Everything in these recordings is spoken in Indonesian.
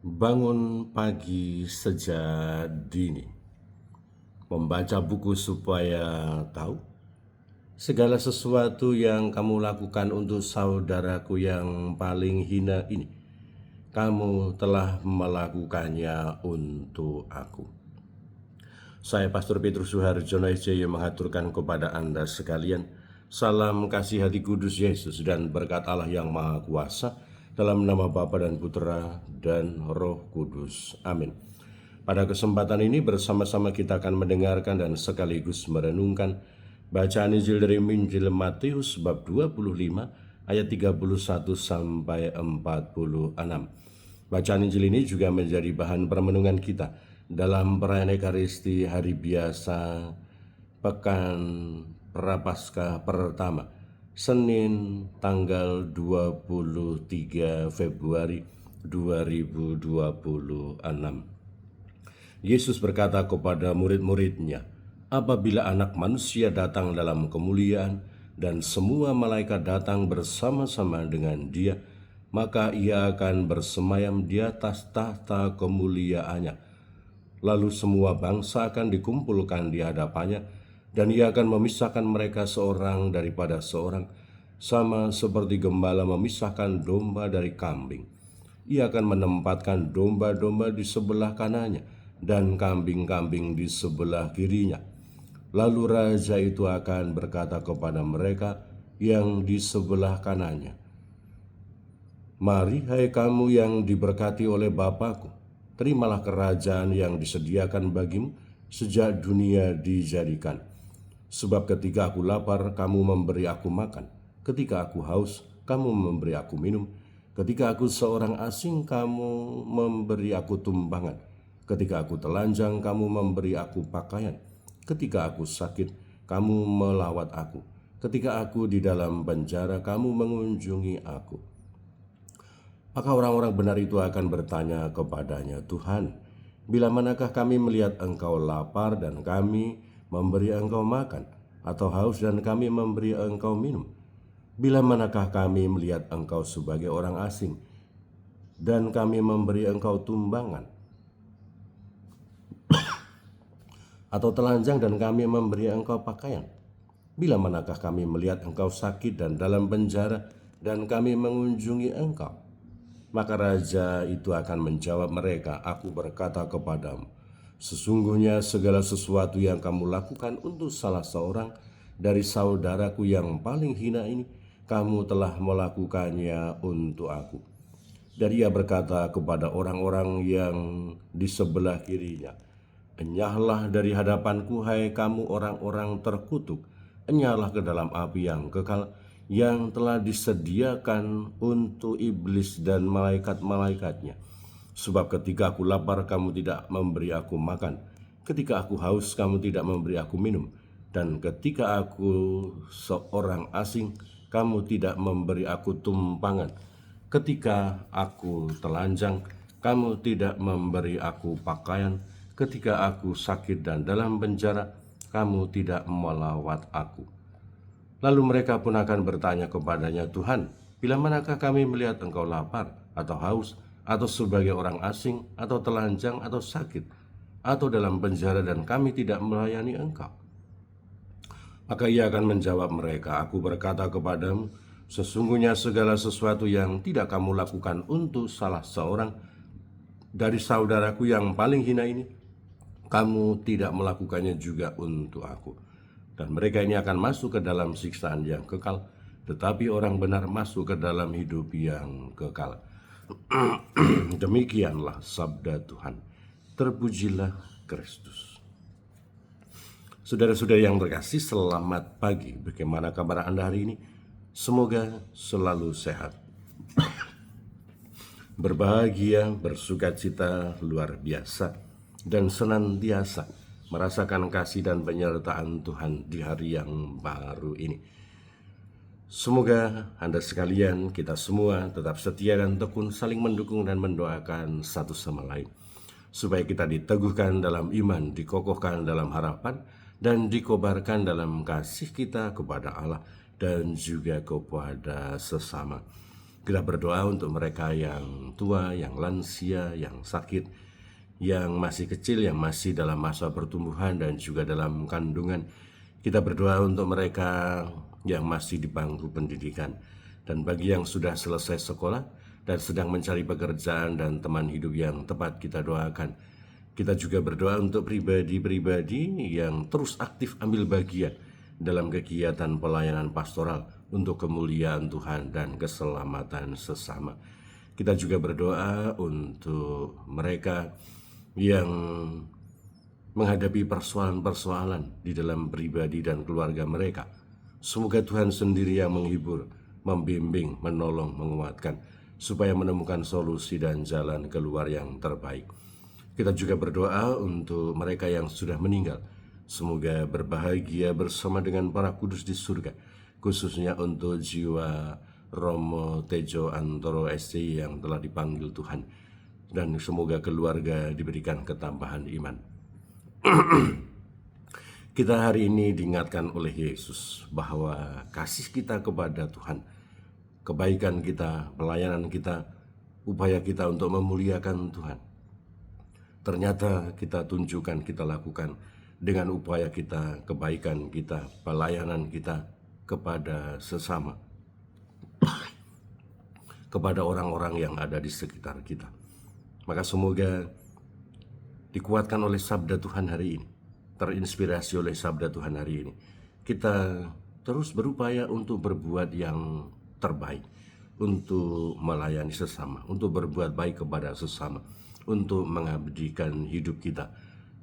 Bangun pagi sejak dini, membaca buku supaya tahu segala sesuatu yang kamu lakukan untuk saudaraku yang paling hina ini, kamu telah melakukannya untuk aku. Saya Pastor Petrus Suharjono SJ mengaturkan kepada Anda sekalian salam kasih hati kudus Yesus dan berkat Allah yang Maha Kuasa dalam nama Bapa dan Putra dan Roh Kudus. Amin. Pada kesempatan ini bersama-sama kita akan mendengarkan dan sekaligus merenungkan bacaan Injil dari Injil Matius bab 25 ayat 31 sampai 46. Bacaan Injil ini juga menjadi bahan permenungan kita dalam perayaan Ekaristi hari biasa Pekan Prapaskah pertama, Senin tanggal 23 Februari 2026. Yesus berkata kepada murid-muridnya, "Apabila Anak Manusia datang dalam kemuliaan dan semua malaikat datang bersama-sama dengan Dia, maka Ia akan bersemayam di atas tahta kemuliaannya. Lalu semua bangsa akan dikumpulkan di hadapannya, dan Ia akan memisahkan mereka seorang daripada seorang, sama seperti gembala memisahkan domba dari kambing. Ia akan menempatkan domba-domba di sebelah kanannya dan kambing-kambing di sebelah kirinya. Lalu raja itu akan berkata kepada mereka yang di sebelah kanannya, 'Mari, hai kamu yang diberkati oleh Bapa-Ku, terimalah kerajaan yang disediakan bagimu sejak dunia dijadikan. Sebab ketika aku lapar, kamu memberi aku makan. Ketika aku haus, kamu memberi aku minum. Ketika aku seorang asing, kamu memberi aku tumpangan. Ketika aku telanjang, kamu memberi aku pakaian. Ketika aku sakit, kamu melawat aku. Ketika aku di dalam penjara, kamu mengunjungi aku.' Maka orang-orang benar itu akan bertanya kepadanya, 'Tuhan, bila manakah kami melihat Engkau lapar dan kami memberi Engkau makan, atau haus dan kami memberi Engkau minum? Bila manakah kami melihat Engkau sebagai orang asing dan kami memberi Engkau tumbangan, atau telanjang dan kami memberi Engkau pakaian? Bila manakah kami melihat Engkau sakit dan dalam penjara dan kami mengunjungi Engkau?' Maka raja itu akan menjawab mereka, 'Aku berkata kepadamu, sesungguhnya segala sesuatu yang kamu lakukan untuk salah seorang dari saudaraku yang paling hina ini, kamu telah melakukannya untuk aku.' Dan ia berkata kepada orang-orang yang di sebelah kirinya, 'Enyahlah dari hadapanku, hai kamu orang-orang terkutuk, enyahlah ke dalam api yang kekal, yang telah disediakan untuk iblis dan malaikat-malaikatnya. Sebab ketika aku lapar, kamu tidak memberi aku makan. Ketika aku haus, kamu tidak memberi aku minum. Dan ketika aku seorang asing, kamu tidak memberi aku tumpangan. Ketika aku telanjang, kamu tidak memberi aku pakaian. Ketika aku sakit dan dalam penjara, kamu tidak melawat aku.' Lalu mereka pun akan bertanya kepadanya, 'Tuhan, bila manakah kami melihat Engkau lapar, atau haus, atau sebagai orang asing, atau telanjang, atau sakit, atau dalam penjara dan kami tidak melayani Engkau?' Maka ia akan menjawab mereka, 'Aku berkata kepadamu, sesungguhnya segala sesuatu yang tidak kamu lakukan untuk salah seorang dari saudaraku yang paling hina ini, kamu tidak melakukannya juga untuk aku.' Dan mereka ini akan masuk ke dalam siksaan yang kekal, tetapi orang benar masuk ke dalam hidup yang kekal." Demikianlah sabda Tuhan. Terpujilah Kristus. Saudara-saudara yang terkasih, selamat pagi. Bagaimana kabar Anda hari ini? Semoga selalu sehat, berbahagia, bersukacita luar biasa, dan senantiasa merasakan kasih dan penyertaan Tuhan di hari yang baru ini. Semoga Anda sekalian, kita semua tetap setia dan tekun saling mendukung dan mendoakan satu sama lain, supaya kita diteguhkan dalam iman, dikokohkan dalam harapan, dan dikobarkan dalam kasih kita kepada Allah dan juga kepada sesama. Kita berdoa untuk mereka yang tua, yang lansia, yang sakit, yang masih kecil, yang masih dalam masa pertumbuhan dan juga dalam kandungan. Kita berdoa untuk mereka yang masih di bangku pendidikan. Dan bagi yang sudah selesai sekolah dan sedang mencari pekerjaan dan teman hidup yang tepat, kita doakan. Kita juga berdoa untuk pribadi-pribadi yang terus aktif ambil bagian dalam kegiatan pelayanan pastoral untuk kemuliaan Tuhan dan keselamatan sesama. Kita juga berdoa untuk mereka yang menghadapi persoalan-persoalan di dalam pribadi dan keluarga mereka. Semoga Tuhan sendiri yang menghibur, membimbing, menolong, menguatkan, supaya menemukan solusi dan jalan keluar yang terbaik. Kita juga berdoa untuk mereka yang sudah meninggal. Semoga berbahagia bersama dengan para kudus di surga, khususnya untuk jiwa Romo Tejo Antoro SC yang telah dipanggil Tuhan. Dan semoga keluarga diberikan ketambahan iman. Kita hari ini diingatkan oleh Yesus bahwa kasih kita kepada Tuhan, kebaikan kita, pelayanan kita, upaya kita untuk memuliakan Tuhan, ternyata kita tunjukkan, kita lakukan dengan upaya kita, kebaikan kita, pelayanan kita kepada sesama, kepada orang-orang yang ada di sekitar kita. Maka semoga dikuatkan oleh sabda Tuhan hari ini, terinspirasi oleh sabda Tuhan hari ini, kita terus berupaya untuk berbuat yang terbaik, untuk melayani sesama, untuk berbuat baik kepada sesama, untuk mengabdikan hidup kita,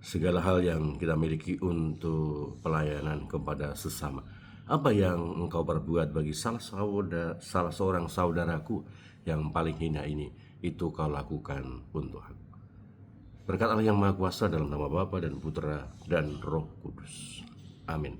segala hal yang kita miliki untuk pelayanan kepada sesama. Apa yang engkau perbuat bagi salah seorang saudaraku yang paling hina ini, itu kau lakukan untuk aku. Berkat Allah yang Maha Kuasa, dalam nama Bapa dan Putra dan Roh Kudus. Amin.